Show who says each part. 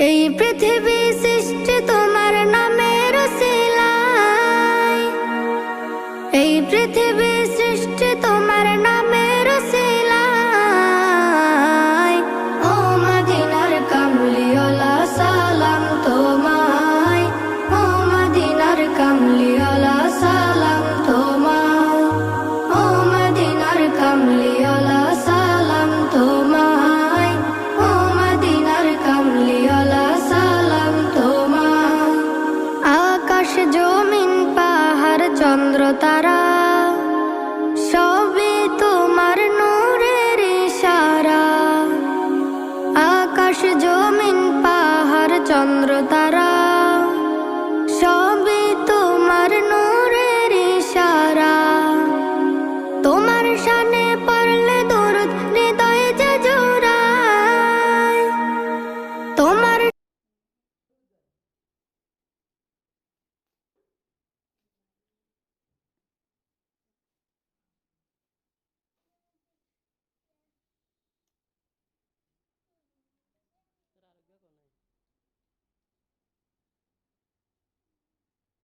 Speaker 1: এই পৃথিবী সৃষ্টি তোমার নামের উসিলায়, এই পৃথিবী সৃষ্টি তোমার নামের উসিলায়। ও মদিনার কামলিওয়ালা সালাম তোমায়, ও মদিনার কামলিওয়ালা সালাম তোমায়, ও মদিনার কামলিওয়ালা সালাম তোমায়, ও মদিনার কামলিওয়ালা সালাম তোমায়। আকাশ জমিন পাহাড় চন্দ্র তারা সবই তোমার নূরের ইশারা। আকাশ জমিন পাহাড় চন্দ্র তারা